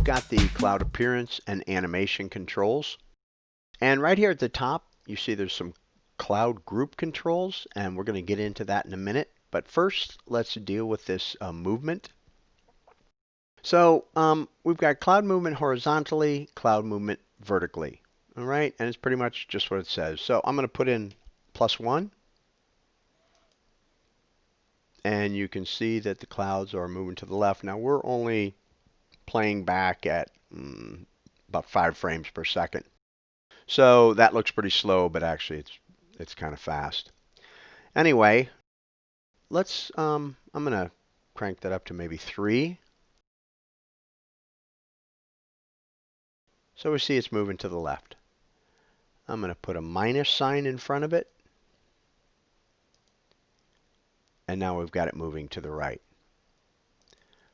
got the cloud appearance and animation controls. And right here at the top, you see there's some cloud group controls, and we're going to get into that in a minute. But first, let's deal with this movement. So we've got cloud movement horizontally, cloud movement vertically. All right, and it's pretty much just what it says. So I'm going to put in +1. And you can see that the clouds are moving to the left. Now we're only playing back at about 5 frames per second. So that looks pretty slow, but actually it's kind of fast. Anyway, I'm going to crank that up to maybe 3. So we see it's moving to the left. I'm going to put a minus sign in front of it. And now we've got it moving to the right.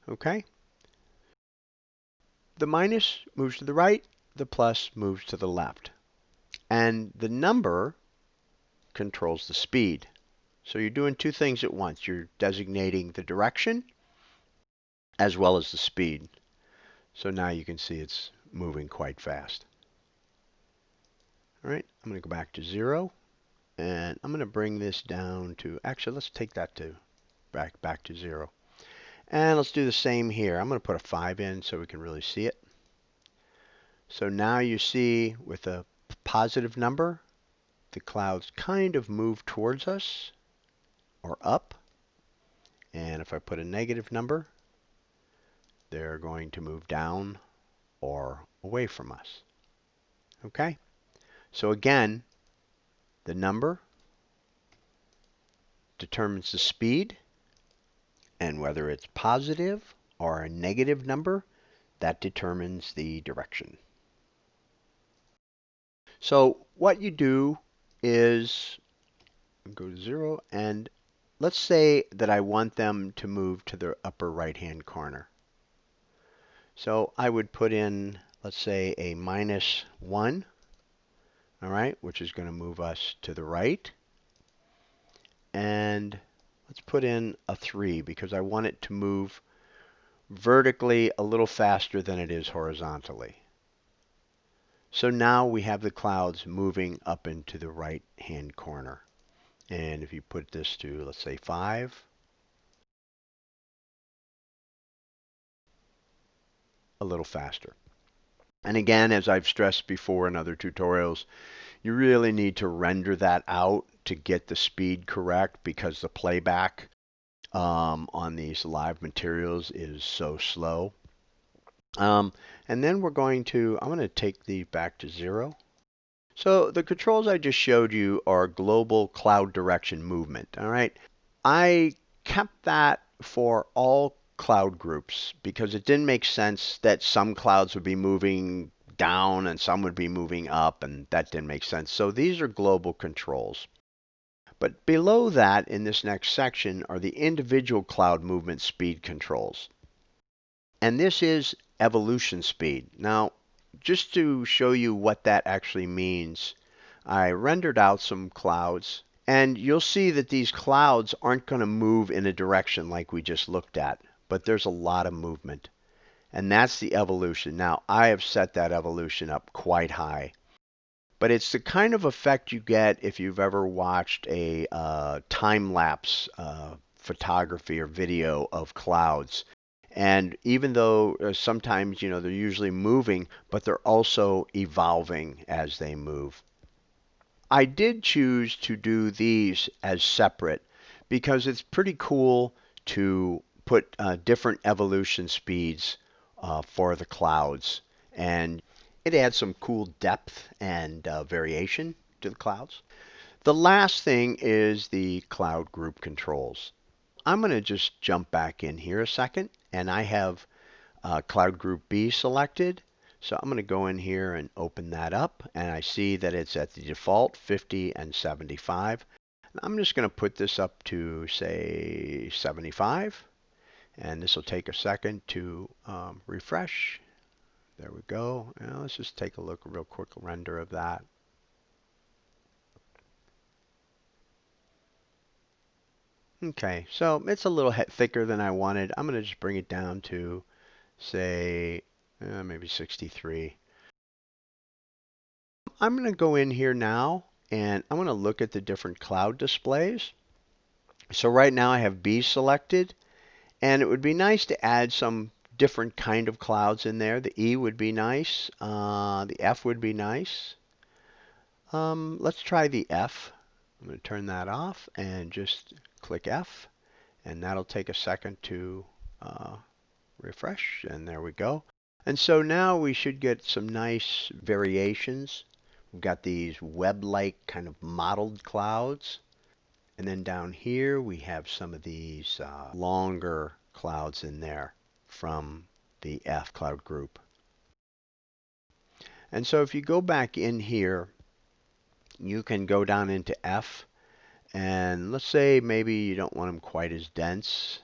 Okay? The minus moves to the right, the plus moves to the left. And the number controls the speed. So you're doing 2 things at once. You're designating the direction as well as the speed. So now you can see it's moving quite fast. All right, I'm going to go back to 0. And I'm going to bring this down to, actually, let's take that to back to 0. And let's do the same here. I'm going to put a 5 in so we can really see it. So now you see with a positive number, the clouds kind of move towards us or up. And if I put a negative number, they're going to move down or away from us. Okay? So again, the number determines the speed, and whether it's positive or a negative number, that determines the direction. So what you do is go to 0, and let's say that I want them to move to the upper right-hand corner. So I would put in, let's say, a -1, all right, which is going to move us to the right. And let's put in a 3 because I want it to move vertically a little faster than it is horizontally. So now we have the clouds moving up into the right-hand corner. And if you put this to, let's say, 5, a little faster. And again, as I've stressed before in other tutorials, you really need to render that out to get the speed correct because the playback on these live materials is so slow. And then I'm going to take these back to 0. So the controls I just showed you are global cloud direction movement. All right. I kept that for all cloud groups because it didn't make sense that some clouds would be moving down and some would be moving up, and that didn't make sense. So these are global controls. But below that, in this next section, are the individual cloud movement speed controls. And this is evolution speed. Now, just to show you what that actually means, I rendered out some clouds. And you'll see that these clouds aren't going to move in a direction like we just looked at, but there's a lot of movement. And that's the evolution. Now, I have set that evolution up quite high. But it's the kind of effect you get if you've ever watched a time-lapse photography or video of clouds. And even though sometimes, they're usually moving, but they're also evolving as they move. I did choose to do these as separate because it's pretty cool to put different evolution speeds for the clouds. And it adds some cool depth and variation to the clouds. The last thing is the cloud group controls. I'm going to just jump back in here a second, and I have cloud group B selected. So I'm going to go in here and open that up, and I see that it's at the default 50 and 75. And I'm just going to put this up to, say, 75, and this will take a second to refresh. There we go. Now let's just take a look, a real quick render of that. Okay, so it's a little thicker than I wanted. I'm going to just bring it down to, say, maybe 63. I'm going to go in here now and I'm going to look at the different cloud displays. So right now I have B selected, and it would be nice to add some different kind of clouds in there. The E would be nice. The F would be nice. Let's try the F. I'm going to turn that off and just click F, and that'll take a second to refresh, and there we go. And so now we should get some nice variations. We've got these web-like kind of modeled clouds. And then down here we have some of these longer clouds in there from the F cloud group. And so if you go back in here, you can go down into F, and let's say maybe you don't want them quite as dense,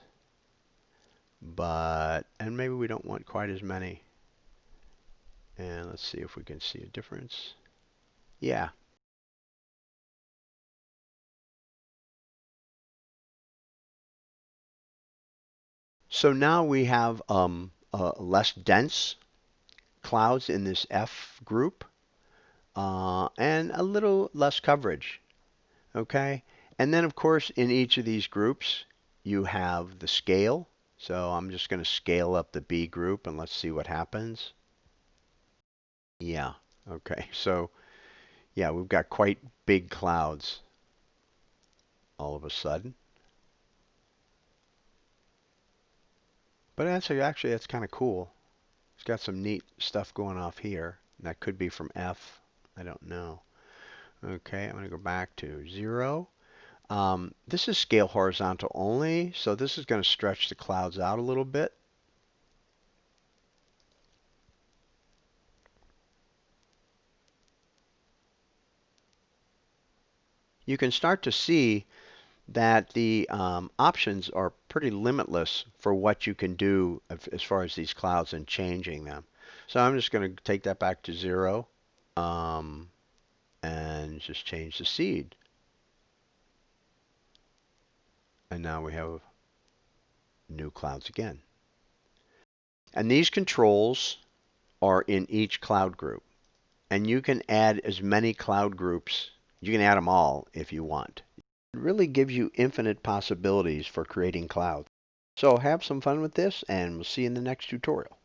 and maybe we don't want quite as many. And let's see if we can see a difference. Yeah. So now we have less dense clouds in this F group, and a little less coverage. Okay? And then, of course, in each of these groups, you have the scale. So I'm just going to scale up the B group, and let's see what happens. Yeah. Okay. So, yeah, we've got quite big clouds all of a sudden. But actually that's kind of cool. It's got some neat stuff going off here. That could be from F. I don't know. Okay, I'm going to go back to 0. This is scale horizontal only, so this is going to stretch the clouds out a little bit. You can start to see that the options are pretty limitless for what you can do as far as these clouds and changing them. So I'm just going to take that back to 0 and just change the seed. And now we have new clouds again. And these controls are in each cloud group. And you can add as many cloud groups. You can add them all if you want. It really gives you infinite possibilities for creating clouds. So have some fun with this, and we'll see you in the next tutorial.